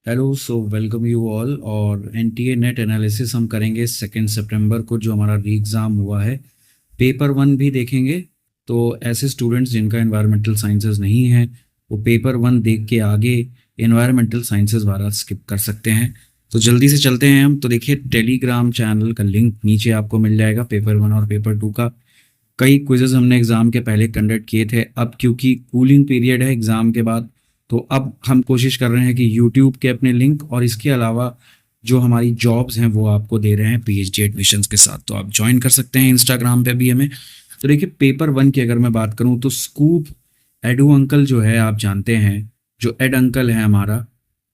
Hello so welcome you all. और NTA net analysis हम करेंगे 2 सितंबर को, जो हमारा री एग्ज़ाम हुआ है। पेपर वन भी देखेंगे। तो ऐसे स्टूडेंट्स जिनका एनवायरमेंटल साइंसेज नहीं है, वो पेपर वन देख के आगे एनवायरमेंटल साइंसेज वाला स्किप कर सकते हैं। तो जल्दी से चलते हैं हम। तो देखिए, टेलीग्राम चैनल का लिंक नीचे आपको मिल जाएगा। पेपर वन और पेपर टू का कई क्विजेज हमने एग्ज़ाम के पहले कंडक्ट किए थे। अब क्योंकि कूलिंग पीरियड है एग्ज़ाम के बाद, तो अब हम कोशिश कर रहे हैं कि यूट्यूब के अपने लिंक और इसके अलावा जो हमारी जॉब्स हैं वो आपको दे रहे हैं पीएचडी एडमिशन्स के साथ। तो आप ज्वाइन कर सकते हैं इंस्टाग्राम पे भी हमें। तो देखिए, पेपर वन की अगर मैं बात करूं तो स्कूप एडू अंकल जो है, आप जानते हैं, जो एड अंकल है हमारा,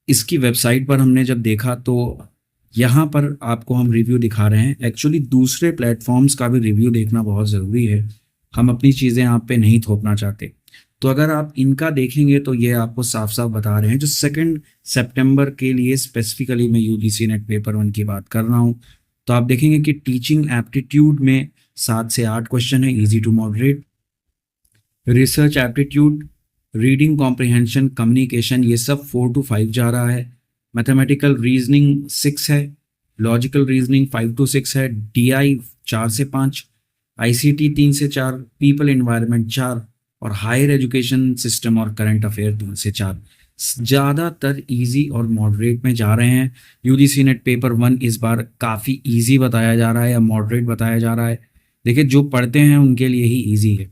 इसकी वेबसाइट पर हमने जब देखा तो यहाँ पर आपको हम रिव्यू दिखा रहे हैं। एक्चुअली दूसरे प्लेटफॉर्म्स का भी रिव्यू देखना बहुत ज़रूरी है। हम अपनी चीज़ें आप पे नहीं थोपना चाहते। तो अगर आप इनका देखेंगे तो ये आपको साफ साफ बता रहे हैं। जो 2 सितंबर के लिए स्पेसिफिकली मैं यूजीसी नेट पेपर वन की बात कर रहा हूँ, तो आप देखेंगे कि टीचिंग एप्टीट्यूड में 7 से 8 क्वेश्चन है, easy to moderate. Research aptitude, reading comprehension, communication, ये सब 4 to 5 जा रहा है। मैथमेटिकल रीजनिंग 6 है, लॉजिकल रीजनिंग 5 to 6 है, डीआई 4 से 5, आईसीटी 3 से 4, पीपल एनवायरनमेंट 4, और हायर एजुकेशन सिस्टम और करंट अफेयर 3 से 4। ज़्यादातर इजी और मॉडरेट में जा रहे हैं। यूजीसी नेट पेपर वन इस बार काफ़ी इजी बताया जा रहा है या मॉडरेट बताया जा रहा है। देखिए, जो पढ़ते हैं उनके लिए ही इजी है।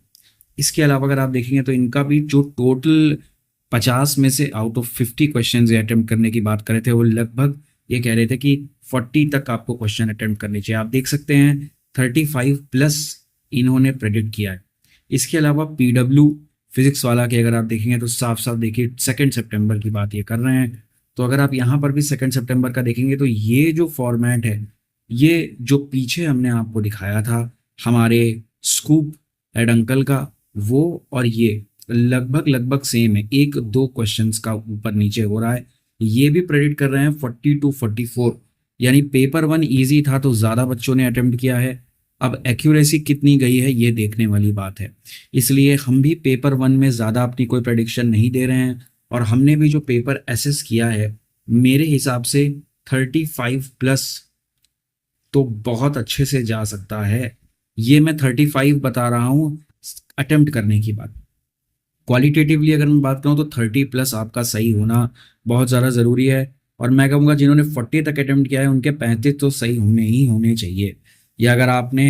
इसके अलावा अगर आप देखेंगे तो इनका भी जो टोटल 50 में से आउट ऑफ 50 क्वेश्चन अटेम्प्ट करने की बात कर रहे थे, वो लगभग ये कह रहे थे कि 40 तक आपको क्वेश्चन अटेम्प्ट करने चाहिए। आप देख सकते हैं 35+ इन्होंने प्रेडिक्ट किया है। इसके अलावा पीडब्ल्यू फिजिक्स वाला के अगर आप देखेंगे तो साफ साफ देखिए 2 सितंबर की बात ये कर रहे हैं। तो अगर आप यहाँ पर भी 2 सितंबर का देखेंगे तो ये जो फॉर्मेट है, ये जो पीछे हमने आपको दिखाया था हमारे स्कूप एड अंकल का, वो और ये लगभग लगभग सेम है। 1-2 क्वेश्चंस का ऊपर नीचे हो रहा है। ये भी प्रेडिक्ट कर रहे हैं 40 to 44, यानी पेपर वन इजी था तो ज़्यादा बच्चों ने अटेम्प्ट किया है। अब एक्यूरेसी कितनी गई है ये देखने वाली बात है। इसलिए हम भी पेपर वन में ज़्यादा अपनी कोई प्रेडिक्शन नहीं दे रहे हैं। और हमने भी जो पेपर एसेस किया है, मेरे हिसाब से 35+ तो बहुत अच्छे से जा सकता है। ये मैं 35 बता रहा हूँ अटेम्प्ट करने की बात। क्वालिटेटिवली अगर मैं बात करूँ तो 30+ आपका सही होना बहुत ज़्यादा ज़रूरी है। और मैं कहूँगा जिन्होंने 40 तक अटेम्प्ट किया है उनके 35 तो सही होने ही होने चाहिए। या अगर आपने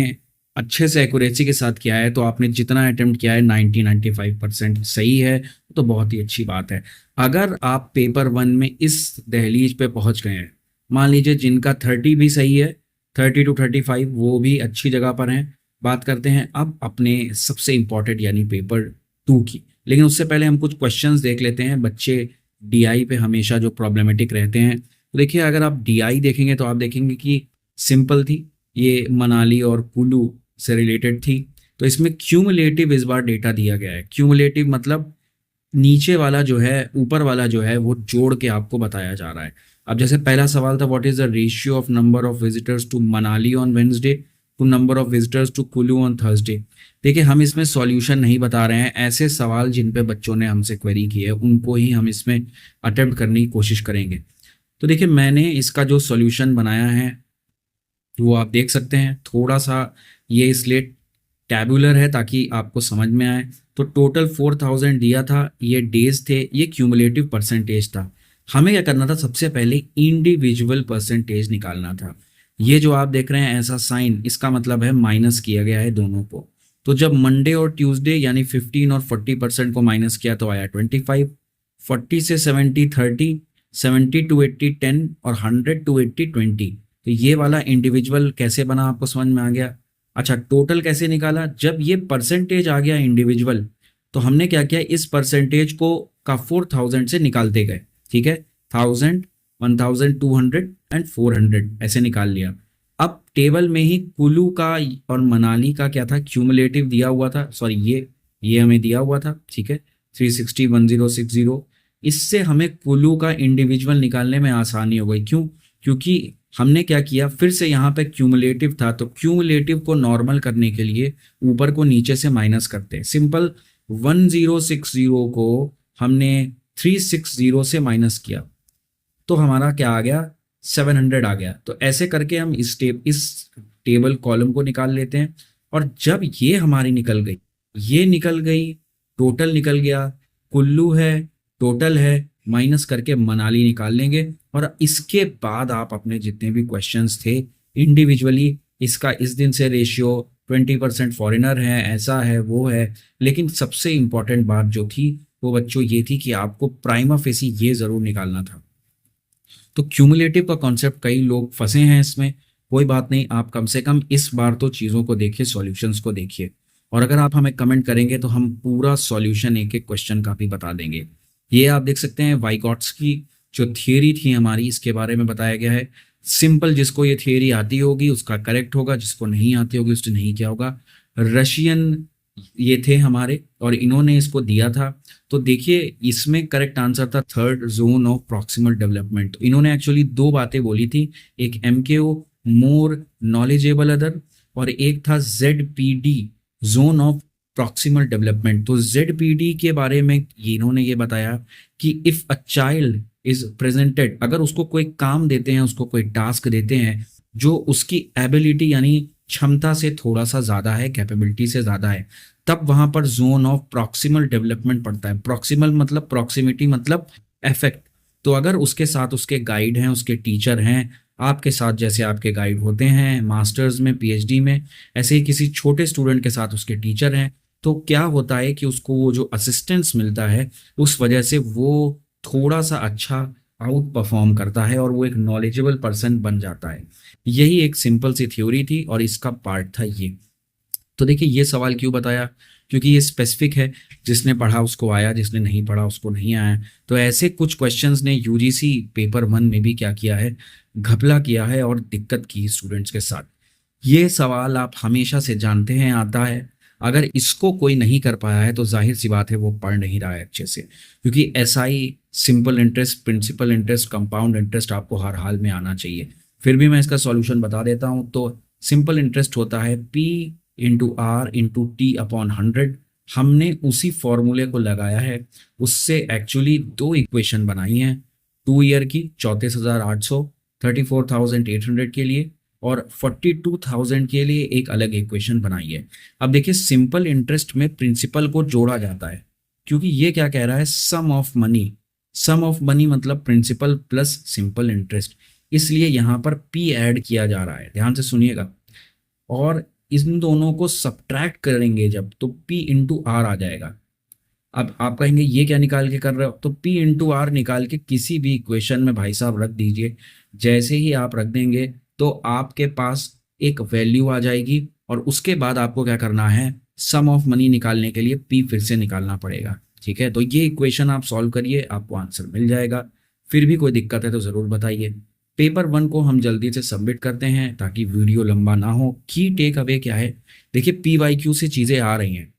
अच्छे से एक्यूरेसी के साथ किया है तो आपने जितना अटेम्प्ट किया है 90-95% सही है, तो बहुत ही अच्छी बात है। अगर आप पेपर वन में इस दहलीज पे पहुंच गए हैं, मान लीजिए जिनका 30 भी सही है, 30 to 35 वो भी अच्छी जगह पर हैं। बात करते हैं अब अपने सबसे इम्पोर्टेंट यानी पेपर टू की। लेकिन उससे पहले हम कुछ क्वेश्चंस देख लेते हैं। बच्चे डीआई पे हमेशा जो प्रॉब्लमेटिक रहते हैं, तो देखिए अगर आप डीआई देखेंगे तो आप देखेंगे कि सिंपल थी, ये मनाली और कुल्लू से रिलेटेड थी। तो इसमें क्यूमुलेटिव इस बार डेटा दिया गया है। क्यूमुलेटिव मतलब नीचे वाला जो है ऊपर वाला जो है वो जोड़ के आपको बताया जा रहा है। अब जैसे पहला सवाल था, what is the ratio of number of visitors to Manali on Wednesday to number of visitors to Kullu on Thursday. देखिए, हम इसमें सॉल्यूशन नहीं बता रहे हैं। ऐसे सवाल जिन पे बच्चों ने हमसे क्वेरी की है उनको ही हम इसमें अटेम्प्ट करने की कोशिश करेंगे। तो देखिए, मैंने इसका जो सॉल्यूशन बनाया है वो आप देख सकते हैं। थोड़ा सा ये इसलिए टैबुलर है ताकि आपको समझ में आए। तो टोटल 4000 दिया था, ये डेज थे, ये क्यूमुलेटिव परसेंटेज था। हमें क्या करना था, सबसे पहले इंडिविजुअल परसेंटेज निकालना था। ये जो आप देख रहे हैं ऐसा साइन, इसका मतलब है माइनस किया गया है दोनों को। तो जब मंडे और ट्यूसडे यानी 15 और 40% को माइनस किया तो आया 25। 40 से 70 30, 70 to 80 10 और 100 to 80 20। तो ये वाला इंडिविजुअल कैसे बना आपको समझ में आ गया। अच्छा, टोटल कैसे निकाला, जब ये परसेंटेज आ गया इंडिविजुअल तो हमने क्या किया, इस परसेंटेज को का 4000 से निकालते गए। ठीक है, 1000, 1200 एंड 400 ऐसे निकाल लिया। अब टेबल में ही कुल्लू का और मनाली का क्या था, क्यूमुलेटिव दिया हुआ था। सॉरी, ये हमें दिया हुआ था। ठीक है, 360 1060। इससे हमें कुल्लू का इंडिविजुअल निकालने में आसानी हो गई। क्यों? क्योंकि हमने क्या किया, फिर से यहाँ पे क्यूमुलेटिव था तो क्यूमुलेटिव को नॉर्मल करने के लिए ऊपर को नीचे से माइनस करते हैं। सिंपल 1060 को हमने 360 से माइनस किया। तो हमारा क्या आ गया, 700 आ गया। तो ऐसे करके हम इस टेबल कॉलम को निकाल लेते हैं। और जब ये हमारी निकल गई, ये निकल गई, टोटल निकल गया, कुल्लू है, टोटल है, माइनस करके मनाली निकाल लेंगे। और इसके बाद आप अपने जितने भी क्वेश्चंस थे इंडिविजुअली, इसका इस दिन से रेशियो, 20% फॉरेनर है, ऐसा है, वो है। लेकिन सबसे इंपॉर्टेंट बात जो थी वो बच्चों ये थी कि आपको प्राइमा फेसी ये जरूर निकालना था। तो क्यूमुलेटिव का कॉन्सेप्ट कई लोग फंसे हैं इसमें, कोई बात नहीं, आप कम से कम इस बार तो चीज़ों को देखिए, सॉल्यूशंस को देखिए। और अगर आप हमें कमेंट करेंगे तो हम पूरा सॉल्यूशन एक एक क्वेश्चन का भी बता देंगे। ये आप देख सकते हैं वाइगॉट्स की जो थियरी थी हमारी, इसके बारे में बताया गया है। सिंपल, जिसको ये थियरी आती होगी उसका करेक्ट होगा, जिसको नहीं आती होगी उसने नहीं किया होगा। रशियन ये थे हमारे और इन्होंने इसको दिया था। तो देखिए इसमें करेक्ट आंसर था third, zone of proximal development. तो इन्होंने एक्चुअली दो बातें बोली थी, एक एमकेओ, मोर नॉलेजेबल अदर, और एक था ZPD, zone of proximal development. तो जेडपीडी के बारे में इन्होंने ये बताया कि if a child is presented, अगर उसको कोई काम देते हैं, उसको कोई टास्क देते हैं जो उसकी एबिलिटी यानी क्षमता से थोड़ा सा ज्यादा है, कैपेबिलिटी से ज्यादा है, तब वहां पर जोन ऑफ प्रॉक्सिमल डेवलपमेंट पड़ता है। प्रॉक्सिमल मतलब प्रॉक्सिमिटी मतलब इफेक्ट। तो अगर उसके साथ उसके गाइड हैं, उसके टीचर हैं, आपके साथ जैसे आपके गाइड होते हैं मास्टर्स में, पीएचडी में, ऐसे ही किसी छोटे स्टूडेंट के साथ उसके टीचर हैं, तो क्या होता है कि उसको वो जो असिस्टेंस मिलता है उस वजह से वो थोड़ा सा अच्छा आउट परफॉर्म करता है और वो एक नॉलेजेबल पर्सन बन जाता है। यही एक सिंपल सी थ्योरी थी और इसका पार्ट था ये। तो देखिए ये सवाल क्यों बताया, क्योंकि ये स्पेसिफिक है, जिसने पढ़ा उसको आया, जिसने नहीं पढ़ा उसको नहीं आया। तो ऐसे कुछ क्वेश्चंस ने यूजीसी पेपर 1 में भी क्या किया है, घपला किया है और दिक्कत की स्टूडेंट्स के साथ। ये सवाल आप हमेशा से जानते हैं आता है, अगर इसको कोई नहीं कर पाया है तो जाहिर सी बात है वो पढ़ नहीं रहा है अच्छे से। क्योंकि SI, simple interest, principal interest, compound interest आपको हर हाल में आना चाहिए। फिर भी मैं इसका सॉल्यूशन बता देता हूँ। तो सिंपल इंटरेस्ट होता है P into R into T upon 100। हमने उसी फॉर्मूले को लगाया है, उससे एक्चुअली दो इक्वेशन बनाई हैं, 2 ईयर की 34,800, 34,800 के लिए, और 42,000 के लिए एक अलग इक्वेशन बनाई है। अब देखिए सिंपल इंटरेस्ट में प्रिंसिपल को जोड़ा जाता है, क्योंकि ये क्या कह रहा है, sum of money. Sum of money मतलब प्रिंसिपल प्लस सिंपल इंटरेस्ट, इसलिए यहाँ पर P ऐड किया जा रहा है, ध्यान से सुनिएगा। और इन दोनों को सब्ट्रैक्ट करेंगे जब, तो P इंटू आर आ जाएगा। अब आप कहेंगे ये क्या निकाल के कर रहे हो, तो P इंटू आर निकाल के किसी भी इक्वेशन में भाई साहब रख दीजिए। जैसे ही आप रख देंगे तो आपके पास एक वैल्यू आ जाएगी और उसके बाद आपको क्या करना है, सम ऑफ मनी निकालने के लिए P फिर से निकालना पड़ेगा। ठीक है, तो ये इक्वेशन आप सॉल्व करिए, आपको आंसर मिल जाएगा। फिर भी कोई दिक्कत है तो ज़रूर बताइए। पेपर 1 को हम जल्दी से सबमिट करते हैं ताकि वीडियो लंबा ना हो। की टेक अवे क्या है, देखिए PYQ से चीज़ें आ रही हैं,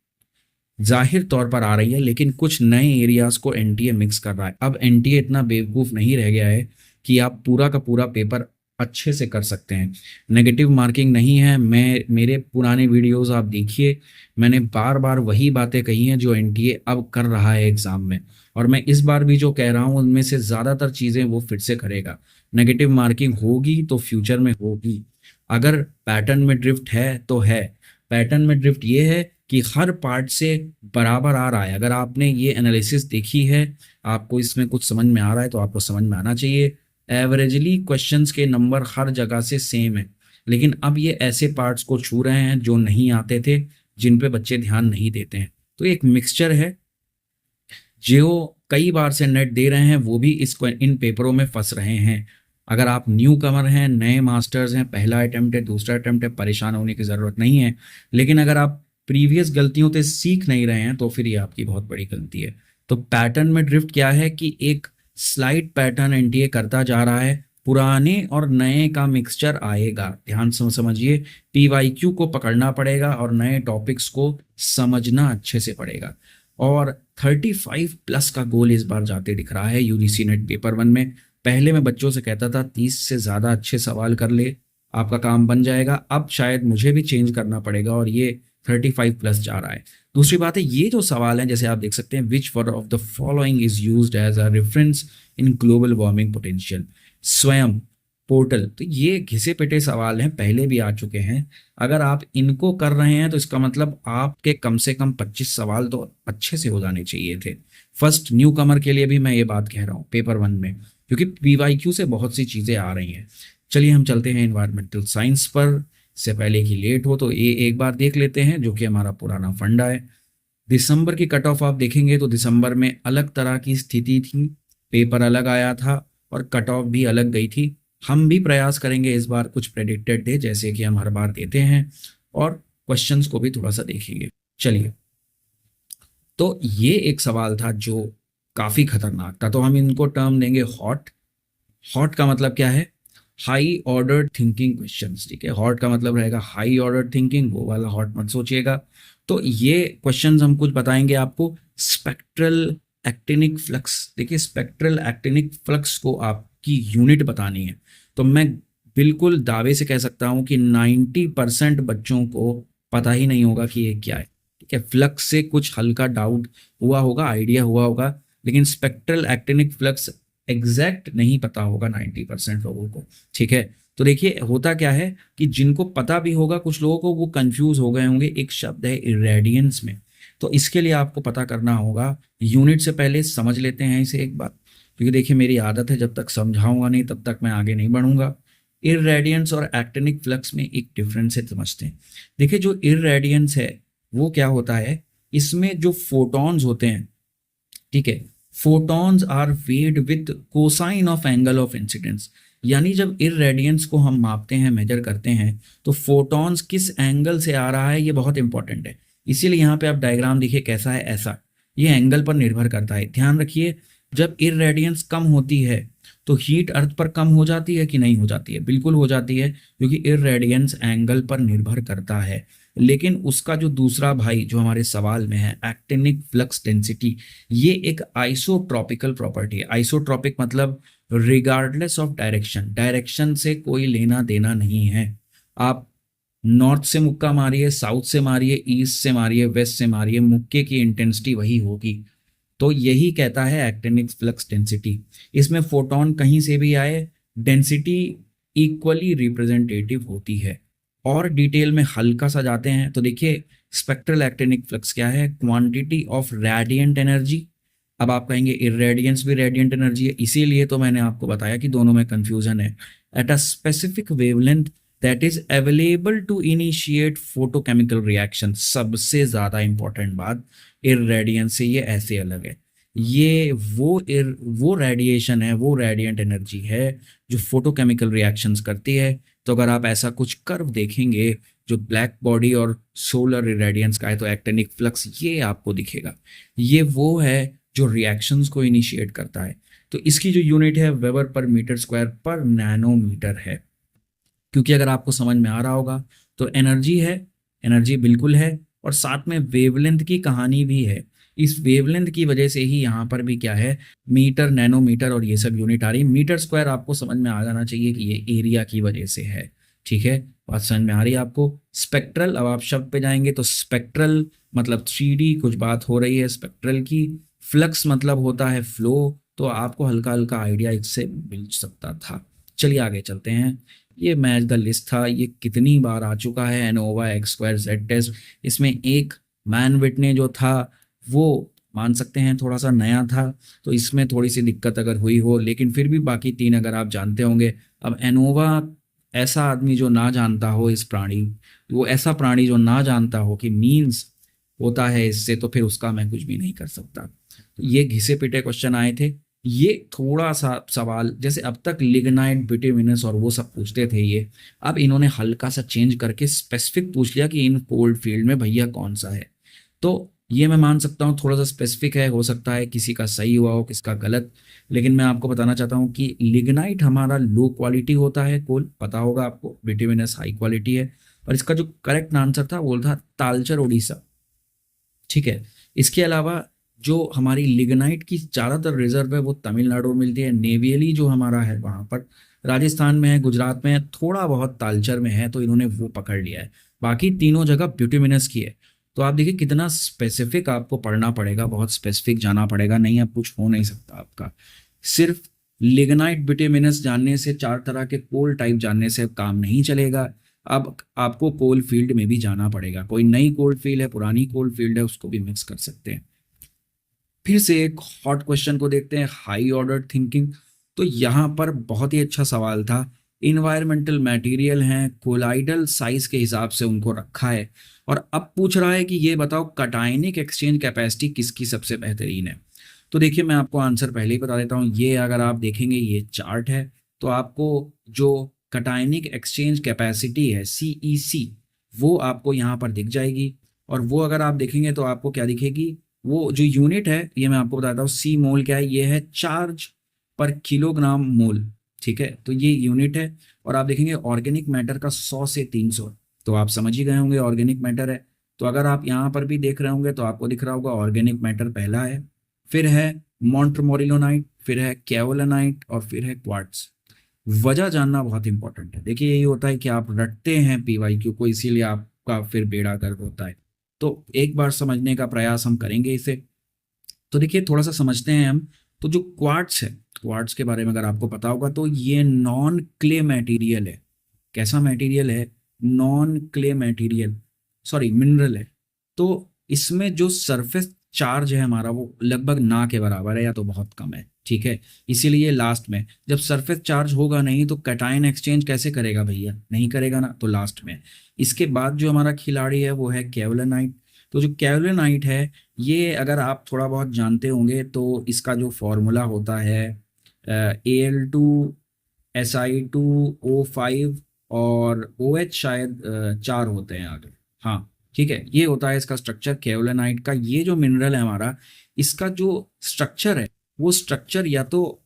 जाहिर तौर पर आ रही है, लेकिन कुछ नए एरियाज को एनटीए मिक्स कर रहा है। अब एनटीए इतना बेवकूफ़ नहीं रह गया है कि आप पूरा का पूरा पेपर अच्छे से कर सकते हैं। नेगेटिव मार्किंग नहीं है। मेरे पुराने वीडियोस आप देखिए, मैंने बार बार वही बातें कही हैं जो एनटीए अब कर रहा है एग्ज़ाम में, और मैं इस बार भी जो कह रहा हूँ उनमें से ज़्यादातर चीज़ें वो फिर से करेगा। नेगेटिव मार्किंग होगी तो फ्यूचर में होगी। अगर पैटर्न में ड्रिफ्ट है तो है, पैटर्न में ड्रिफ्ट ये है कि हर पार्ट से बराबर आ रहा है। अगर आपने ये एनालिसिस देखी है, आपको इसमें कुछ समझ में आ रहा है तो आपको समझ में आना चाहिए। एवरेजली क्वेश्चंस के नंबर हर जगह से सेम है, लेकिन अब ये ऐसे पार्ट्स को छू रहे हैं जो नहीं आते थे, जिन पे बच्चे ध्यान नहीं देते हैं। तो एक मिक्सचर है, जो कई बार से नेट दे रहे हैं वो भी इन पेपरों में फंस रहे हैं। अगर आप न्यू कमर हैं, नए मास्टर्स हैं, पहला अटेम्प्ट है, दूसरा अटेम्प्ट है, परेशान होने की ज़रूरत नहीं है। लेकिन अगर आप प्रीवियस गलतियों से सीख नहीं रहे हैं तो फिर ये आपकी बहुत बड़ी गलती है। तो पैटर्न में ड्रिफ्ट क्या है कि एक स्लाइड पैटर्न एनटीए करता जा रहा है, पुराने और नए का मिक्सचर आएगा। ध्यान से समझिए, पीवाईक्यू को पकड़ना पड़ेगा और नए टॉपिक्स को समझना अच्छे से पड़ेगा। और 35 प्लस का गोल इस बार जाते दिख रहा है यूजीसी नेट पेपर 1 में। पहले मैं बच्चों से कहता था 30 से ज़्यादा अच्छे सवाल कर ले, आपका काम बन जाएगा। अब शायद मुझे भी चेंज करना पड़ेगा और ये 35 प्लस जा रहा है। दूसरी बात है, ये जो सवाल है जैसे आप देख सकते हैं, which one of the following is used as a reference in global warming potential, Swayam, portal, तो ये घिसे पिटे सवाल हैं, पहले भी आ चुके हैं। अगर आप इनको कर रहे हैं तो इसका मतलब आपके कम से कम 25 सवाल तो अच्छे से हो जाने चाहिए थे। फर्स्ट न्यू कमर के लिए भी मैं ये बात कह रहा हूँ पेपर 1 में, क्योंकि पीवाईक्यू से बहुत सी चीज़ें आ रही हैं। चलिए हम चलते हैं इन्वायरमेंटल साइंस पर, इससे पहले कि लेट हो तो ये एक बार देख लेते हैं जो कि हमारा पुराना फंडा है। दिसंबर की कट ऑफ आप देखेंगे तो दिसंबर में अलग तरह की स्थिति थी, पेपर अलग आया था और कट ऑफ भी अलग गई थी। हम भी प्रयास करेंगे इस बार कुछ प्रेडिक्टेड दे, जैसे कि हम हर बार देते हैं, और क्वेश्चंस को भी थोड़ा सा देखेंगे। चलिए, तो ये एक सवाल था जो काफ़ी खतरनाक था, तो हम इनको टर्म देंगे हॉट। हॉट का मतलब क्या है? हाई ऑर्डर थिंकिंग क्वेश्चंस, ठीक है। हॉट का मतलब रहेगा हाई ऑर्डर थिंकिंग, वो वाला हॉट मत सोचिएगा। तो ये क्वेश्चंस हम कुछ बताएंगे आपको। स्पेक्ट्रल एक्टिनिक फ्लक्स, देखिए स्पेक्ट्रल एक्टिनिक फ्लक्स को आपकी यूनिट बतानी है, तो मैं बिल्कुल दावे से कह सकता हूं कि 90% बच्चों को पता ही नहीं होगा कि ये क्या है, ठीक है। फ्लक्स से कुछ हल्का डाउट हुआ होगा, आइडिया हुआ होगा, लेकिन स्पेक्ट्रल एक्टिनिक फ्लक्स एग्जैक्ट नहीं पता होगा 90% लोगों को, ठीक है। तो देखिए होता क्या है कि जिनको पता भी होगा, कुछ लोगों को वो कंफ्यूज हो गए होंगे। एक शब्द है इरेडियंस में, तो इसके लिए आपको पता करना होगा। यूनिट से पहले समझ लेते हैं इसे एक बार, क्योंकि देखिए मेरी आदत है जब तक समझाऊंगा नहीं तब तक मैं आगे नहीं बढ़ूंगा। इरेडियंस और एक्टिनिक फ्लक्स में एक डिफरेंस है, समझते हैं। देखिए जो इरेडियंस है वो क्या होता है, इसमें जो फोटॉन्स होते हैं, ठीक है, photons are weighed with cosine of angle of incidence. यानी जब इरेडियंस को हम मापते हैं, मेजर करते हैं, तो फोटॉन्स किस एंगल से आ रहा है ये बहुत इंपॉर्टेंट है। इसीलिए यहाँ पे आप डायग्राम देखिए कैसा है, ऐसा, ये एंगल पर निर्भर करता है। ध्यान रखिए, जब इरेडियंस कम होती है तो हीट अर्थ पर कम हो जाती है कि नहीं हो जाती है? बिल्कुल हो जाती है, क्योंकि इरेडियंस एंगल पर निर्भर करता है। लेकिन उसका जो दूसरा भाई जो हमारे सवाल में है, एक्टिनिक फ्लक्स डेंसिटी, ये एक आइसोट्रॉपिकल प्रॉपर्टी है। आइसोट्रॉपिक मतलब रिगार्डलेस ऑफ डायरेक्शन, डायरेक्शन से कोई लेना देना नहीं है। आप नॉर्थ से मुक्का मारिए, साउथ से मारिए, ईस्ट से मारिए, वेस्ट से मारिए, मुक्के की इंटेंसिटी वही होगी। तो यही कहता है एक्टिनिक फ्लक्स डेंसिटी। इसमें फोटोन कहीं से भी आए, डेंसिटी इक्वली रिप्रेजेंटेटिव होती है। और डिटेल में हल्का सा जाते हैं तो देखिए स्पेक्ट्रल एक्टिनिक फ्लक्स क्या है, क्वांटिटी ऑफ रेडिएंट एनर्जी। अब आप कहेंगे इरेडियंस भी रेडिएंट एनर्जी है, इसीलिए तो मैंने आपको बताया कि दोनों में कंफ्यूजन है। At a specific wavelength that is available to initiate photochemical reaction. सबसे ज्यादा इंपॉर्टेंट बात, इरेडियंस से ये ऐसे अलग है। ये वो रेडिएशन है, वो रेडिएंट एनर्जी है जो फोटोकेमिकल रिएक्शंस करती है। तो अगर आप ऐसा कुछ कर्व देखेंगे जो ब्लैक बॉडी और सोलर इरेडियंस का है, तो एक्टिनिक फ्लक्स ये आपको दिखेगा। ये वो है जो रिएक्शंस को इनिशिएट करता है। तो इसकी जो यूनिट है वेबर पर मीटर स्क्वायर पर नैनोमीटर है। क्योंकि अगर आपको समझ में आ रहा होगा तो एनर्जी है, एनर्जी बिल्कुल है, और साथ में वेवलेंथ की कहानी भी है। इस वेवलेंथ की वजह से ही यहाँ पर भी क्या है, मीटर, नैनोमीटर और ये सब यूनिट आ रही है। मीटर स्क्वायर आपको समझ में आ जाना चाहिए कि ये एरिया की वजह से है, ठीक है। बात समझ में आ रही है आपको। स्पेक्ट्रल, अब आप शब्द पे जाएंगे तो स्पेक्ट्रल मतलब 3D कुछ बात हो रही है स्पेक्ट्रल की। फ्लक्स मतलब होता है फ्लो, तो आपको हल्का हल्का आइडिया इससे मिल सकता था। चलिए आगे चलते हैं। ये मैच द लिस्ट था, ये कितनी बार आ चुका है, ANOVA X square Z test. इसमें एक मैन विटने जो था वो मान सकते हैं थोड़ा सा नया था, तो इसमें थोड़ी सी दिक्कत अगर हुई हो, लेकिन फिर भी बाकी 3 अगर आप जानते होंगे। अब एनोवा, ऐसा आदमी जो ना जानता हो इस प्राणी, वो ऐसा प्राणी जो ना जानता हो कि मीन्स होता है इससे, तो फिर उसका मैं कुछ भी नहीं कर सकता। तो ये घिसे पिटे क्वेश्चन आए थे। ये थोड़ा सा सवाल, जैसे अब तक लिग्नाइट, बिटुमिनस और वो सब पूछते थे, ये अब इन्होंने हल्का सा चेंज करके स्पेसिफिक पूछ लिया कि इन कोल्ड फील्ड में भैया कौन सा है। तो ये मैं मान सकता हूँ थोड़ा सा स्पेसिफिक है, हो सकता है किसी का सही हुआ हो, किसका गलत। लेकिन मैं आपको बताना चाहता हूँ कि लिग्नाइट हमारा लो क्वालिटी होता है, कोल पता होगा आपको, बिटुमिनस हाई क्वालिटी है। और इसका जो करेक्ट आंसर था वो था तालचर उड़ीसा, ठीक है। इसके अलावा जो हमारी लिग्नाइट की ज़्यादातर रिजर्व है वो तमिलनाडु में मिलती है। नेवियली जो हमारा है वहाँ पर राजस्थान में है, गुजरात में है, थोड़ा बहुत तालचर में है, तो इन्होंने वो पकड़ लिया है। बाकी तीनों जगह ब्यूटिमिनस की है। तो आप देखिए कितना स्पेसिफिक आपको पढ़ना पड़ेगा, बहुत स्पेसिफिक जाना पड़ेगा, नहीं अब कुछ हो नहीं सकता आपका। सिर्फ लिग्नाइट ब्यूटिमिनस जानने से, 4 तरह के कोल टाइप जानने से काम नहीं चलेगा। अब आपको कोल फील्ड में भी जाना पड़ेगा, कोई नई कोल फील्ड है, पुरानी कोल फील्ड है, उसको भी मिक्स कर सकते हैं। फिर से एक हॉट क्वेश्चन को देखते हैं, हाई ऑर्डर थिंकिंग। तो यहाँ पर बहुत ही अच्छा सवाल था। इन्वायरमेंटल मटेरियल हैं, कोलाइडल साइज के हिसाब से उनको रखा है, और अब पूछ रहा है कि ये बताओ कटायनिक एक्सचेंज कैपेसिटी किसकी सबसे बेहतरीन है। तो देखिए मैं आपको आंसर पहले ही बता देता हूँ। ये अगर आप देखेंगे ये चार्ट है, तो आपको जो कटायनिक एक्सचेंज कैपेसिटी है CEC, वो आपको यहाँ पर दिख जाएगी। और वो अगर आप देखेंगे तो आपको क्या दिखेगी, वो जो यूनिट है, ये मैं आपको बताता हूँ। सी मोल क्या है, ये है चार्ज पर किलोग्राम मोल, ठीक है, तो ये यूनिट है। और आप देखेंगे ऑर्गेनिक मैटर का 100 से 300, तो आप समझ ही गए होंगे ऑर्गेनिक मैटर है। तो अगर आप यहाँ पर भी देख रहे होंगे तो आपको दिख रहा होगा ऑर्गेनिक मैटर पहला है, फिर है मॉन्टमोरिलोनाइट, फिर है कैओलिनाइट, और फिर है क्वार्ट्ज। वजह जानना बहुत इंपॉर्टेंट है। देखिए यही होता है कि आप रटते हैं PYQ को, इसीलिए आपका फिर बेड़ा गर्क होता है। तो एक बार समझने का प्रयास हम करेंगे इसे। तो देखिए थोड़ा सा समझते हैं हम। तो जो क्वार्ट्ज है, क्वार्ट्ज के बारे में अगर आपको पता होगा तो ये नॉन क्ले मटेरियल है। कैसा मटेरियल है, non clay material, sorry mineral है। तो इसमें जो सरफेस चार्ज है हमारा वो लगभग ना के बराबर है या तो बहुत कम है, ठीक है। इसीलिए लास्ट में जब सरफेस चार्ज होगा नहीं तो कैटायन एक्सचेंज कैसे करेगा भैया, नहीं करेगा ना, तो लास्ट में। इसके बाद जो हमारा खिलाड़ी है वो है कैओलिनाइट। तो जो कैओलिनाइट है, ये अगर आप थोड़ा बहुत जानते होंगे तो इसका जो फॉर्मूला होता है Al2Si2O5 और OH शायद 4 होते हैं आगे, हाँ ठीक है, ये होता है इसका स्ट्रक्चर कैओलिनाइट का। ये जो मिनरल है हमारा, इसका जो स्ट्रक्चर है वो स्ट्रक्चर या तो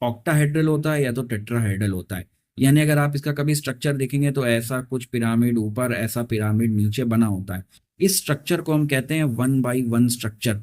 ऑक्टाहेड्रल होता है या तो टेट्राहेड्रल होता है। यानी अगर आप इसका कभी स्ट्रक्चर देखेंगे तो ऐसा कुछ पिरामिड ऊपर, ऐसा पिरामिड नीचे बना होता है। इस स्ट्रक्चर को हम कहते हैं 1 by 1 स्ट्रक्चर,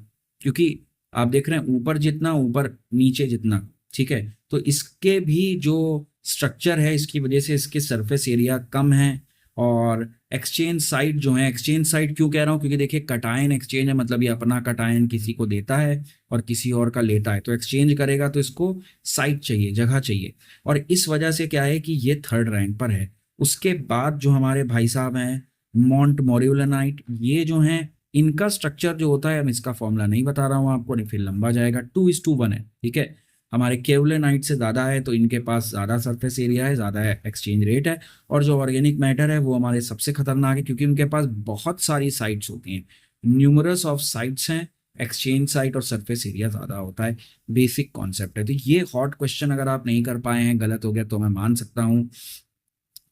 क्योंकि आप देख रहे हैं ऊपर जितना ऊपर नीचे जितना, ठीक है। तो इसके भी जो स्ट्रक्चर है, इसकी वजह से इसके सरफेस एरिया कम है। और एक्सचेंज साइट जो है, एक्सचेंज साइट क्यों कह रहा हूँ, क्योंकि देखिए कटायन एक्सचेंज है, मतलब ये अपना कटायन किसी को देता है और किसी और का लेता है, तो एक्सचेंज करेगा तो इसको साइट चाहिए, जगह चाहिए। और इस वजह से क्या है कि ये 3rd रैंक पर है। उसके बाद जो हमारे भाई साहब हैं मॉन्टमोरिलोनाइट, ये जो हैं इनका स्ट्रक्चर जो होता है, मैं इसका फॉर्मूला नहीं बता रहा हूँ आपको, नहीं फिर लंबा जाएगा। 2:1 है, ठीक है। हमारे केवलेनाइट से ज़्यादा है तो इनके पास ज़्यादा सरफेस एरिया है, ज़्यादा एक्सचेंज रेट है। और जो ऑर्गेनिक मैटर है वो हमारे सबसे खतरनाक है, क्योंकि उनके पास बहुत सारी साइट्स होती हैं, न्यूमरस ऑफ साइट्स हैं, एक्सचेंज साइट और सरफेस एरिया ज़्यादा होता है। बेसिक कॉन्सेप्ट है। तो ये हॉट क्वेश्चन अगर आप नहीं कर पाए हैं, गलत हो गया तो मैं मान सकता हूँ।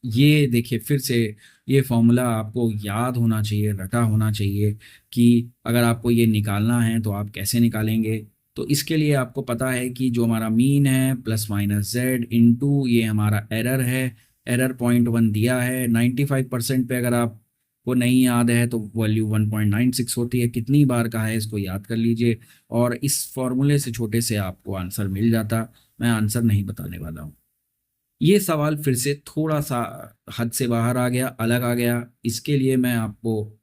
ये देखिए फिर से, ये फॉर्मूला आपको याद होना चाहिए, रटा होना चाहिए कि अगर आपको ये निकालना है तो आप कैसे निकालेंगे। तो इसके लिए आपको पता है कि जो हमारा मीन है +-z इंटू ये हमारा एरर है, एरर 0.1 दिया है। 95% पे अगर आपको नहीं याद है तो वैल्यू 1.96 होती है। कितनी बार का है इसको याद कर लीजिए, और इस फॉर्मूले से छोटे से आपको आंसर मिल जाता। मैं आंसर नहीं बताने वाला हूँ। ये सवाल फिर से थोड़ा सा हद से बाहर आ गया, अलग आ गया। इसके लिए मैं आपको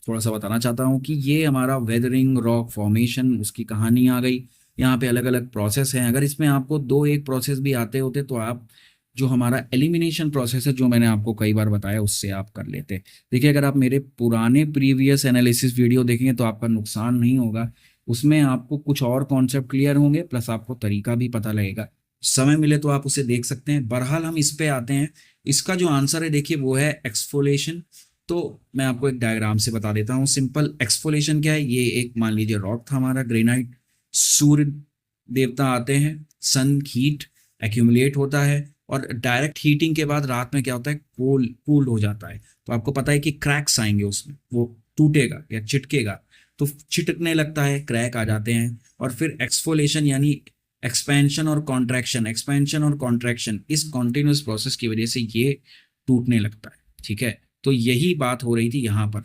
थोड़ा सा बताना चाहता हूँ कि ये हमारा वेदरिंग रॉक फॉर्मेशन, उसकी कहानी आ गई। यहाँ पे अलग अलग प्रोसेस हैं। अगर इसमें आपको 2 एक प्रोसेस भी आते होते तो आप जो हमारा एलिमिनेशन प्रोसेस है, जो मैंने आपको कई बार बताया, उससे आप कर लेते। देखिए अगर आप मेरे पुराने प्रीवियस एनालिसिस वीडियो देखेंगे तो आपका नुकसान नहीं होगा, उसमें आपको कुछ और कॉन्सेप्ट क्लियर होंगे, प्लस आपको तरीका भी पता लगेगा। समय मिले तो आप उसे देख सकते हैं। बहरहाल हम इस पे आते हैं। इसका जो आंसर है देखिए वो है एक्सफोलेशन। तो मैं आपको एक डायग्राम से बता देता हूँ सिंपल। एक्सफोलेशन क्या है, ये एक मान लीजिए रॉक था हमारा ग्रेनाइट, सूर्य देवता आते हैं, सन हीट एक्यूमुलेट होता है, और डायरेक्ट हीटिंग के बाद रात में क्या होता है, कूल हो जाता है। तो आपको पता है कि क्रैक्स आएंगे उसमें, वो टूटेगा या चिटकेगा, तो चिटकने लगता है, क्रैक आ जाते हैं। और फिर एक्सफोलेशन यानी एक्सपेंशन और कॉन्ट्रैक्शन, एक्सपेंशन और कॉन्ट्रैक्शन, इस कॉन्टिन्यूस प्रोसेस की वजह से ये टूटने लगता है, ठीक है। तो यही बात हो रही थी यहाँ पर।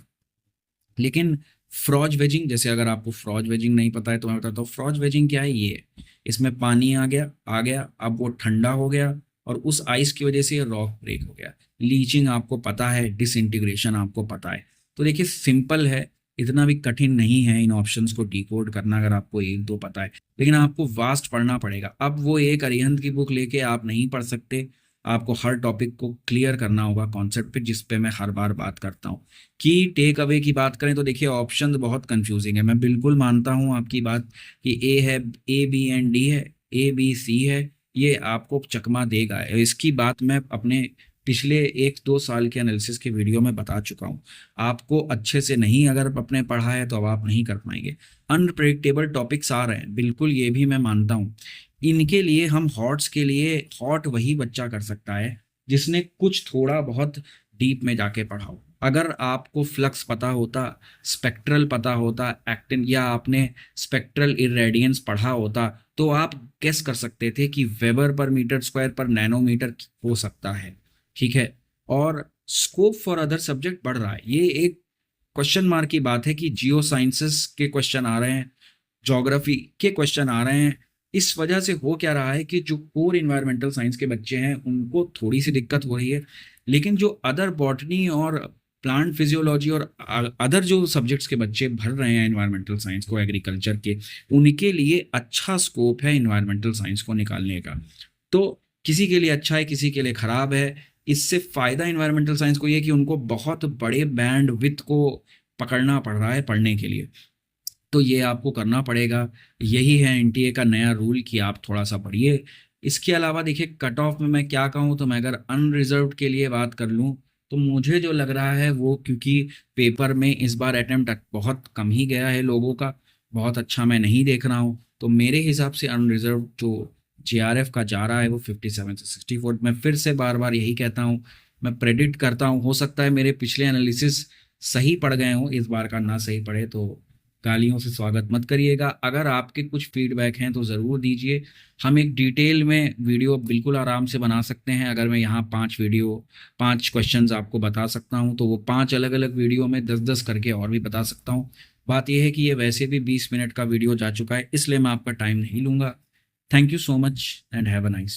लेकिन फ्रॉज वेजिंग, जैसे अगर आपको फ्रॉज वेजिंग नहीं पता है तो मैं बताता हूँ फ्रॉज वेजिंग क्या है। ये इसमें पानी आ गया, अब वो ठंडा हो गया और उस आइस की वजह से ये रॉक ब्रेक हो गया। लीचिंग आपको पता है, डिसइंटीग्रेशन आपको पता है। तो देखिए सिंपल है, इतना भी कठिन नहीं है इन ऑप्शंस को डिकोड करना अगर आपको एक दो पता है, लेकिन आपको वास्ट पढ़ना पड़ेगा। अब वो एक अरिहंत की बुक लेके आप नहीं पढ़ सकते, आपको हर टॉपिक को क्लियर करना होगा कॉन्सेप्ट पे, जिस पे मैं हर बार बात करता हूँ। की टेक अवे की बात करें तो देखिए ऑप्शन बहुत कंफ्यूजिंग है। मैं बिल्कुल मानता हूँ आपकी बात कि ए है, ए बी एंड डी है, ए बी सी है, ये आपको चकमा देगा। इसकी बात मैं अपने पिछले 1-2 साल के एनालिसिस के वीडियो में बता चुका हूँ। आपको अच्छे से नहीं अगर अपने पढ़ा है तो अब आप नहीं कर पाएंगे। अनप्रेडिक्टेबल टॉपिक्स आ रहे हैं, बिल्कुल ये भी मैं मानता हूँ। इनके लिए हम हॉट्स के लिए, हॉट वही बच्चा कर सकता है जिसने कुछ थोड़ा बहुत डीप में जाके पढ़ा हो। अगर आपको फ्लक्स पता होता, स्पेक्ट्रल पता होता, एक्टिन, या आपने स्पेक्ट्रल इरेडियंस पढ़ा होता, तो आप गेस कर सकते थे कि वेबर पर मीटर स्क्वायर पर नैनोमीटर हो सकता है। ठीक है, और स्कोप फॉर अदर सब्जेक्ट बढ़ रहा है। ये एक क्वेश्चन मार्क की बात है कि जियो साइंसेस के क्वेश्चन आ रहे हैं, ज्योग्राफी के क्वेश्चन आ रहे हैं। इस वजह से हो क्या रहा है कि जो कोर इन्वायरमेंटल साइंस के बच्चे हैं उनको थोड़ी सी दिक्कत हो रही है, लेकिन जो अदर बॉटनी और प्लांट फिजियोलॉजी और अदर जो सब्जेक्ट्स के बच्चे भर रहे हैं इन्वायरमेंटल साइंस को, एग्रीकल्चर के, उनके लिए अच्छा स्कोप है इन्वायरमेंटल साइंस को निकालने का। तो किसी के लिए अच्छा है, किसी के लिए खराब है। इससे फायदा इन्वायरमेंटल साइंस को ये कि उनको बहुत बड़े बैंड विथ को पकड़ना पड़ रहा है पढ़ने के लिए, तो ये आपको करना पड़ेगा। यही है एनटीए का नया रूल कि आप थोड़ा सा पढ़िए। इसके अलावा देखिए कट ऑफ में मैं क्या कहूँ, तो मैं अगर अनरिजर्व्ड के लिए बात कर लूँ तो मुझे जो लग रहा है वो, क्योंकि पेपर में इस बार अटेम्प्ट बहुत कम ही गया है लोगों का, बहुत अच्छा मैं नहीं देख रहा हूँ, तो मेरे हिसाब से अनरिजर्व जो जेआरएफ का जा रहा है वो 57 से 64। मैं फिर से बार बार यही कहता हूँ, मैं प्रेडिक्ट करता हूँ, हो सकता है मेरे पिछले एनालिसिस सही पड़ गए हों, इस बार का ना सही पड़े तो गालियों से स्वागत मत करिएगा। अगर आपके कुछ फीडबैक हैं तो ज़रूर दीजिए। हम एक डिटेल में वीडियो बिल्कुल आराम से बना सकते हैं। अगर मैं यहाँ 5 क्वेश्चंस आपको बता सकता हूँ तो वो 5 अलग अलग वीडियो में 10-10 करके और भी बता सकता हूँ। बात यह है कि ये वैसे भी 20 मिनट का वीडियो जा चुका है, इसलिए मैं आपका टाइम नहीं लूँगा। Thank you so much and have a nice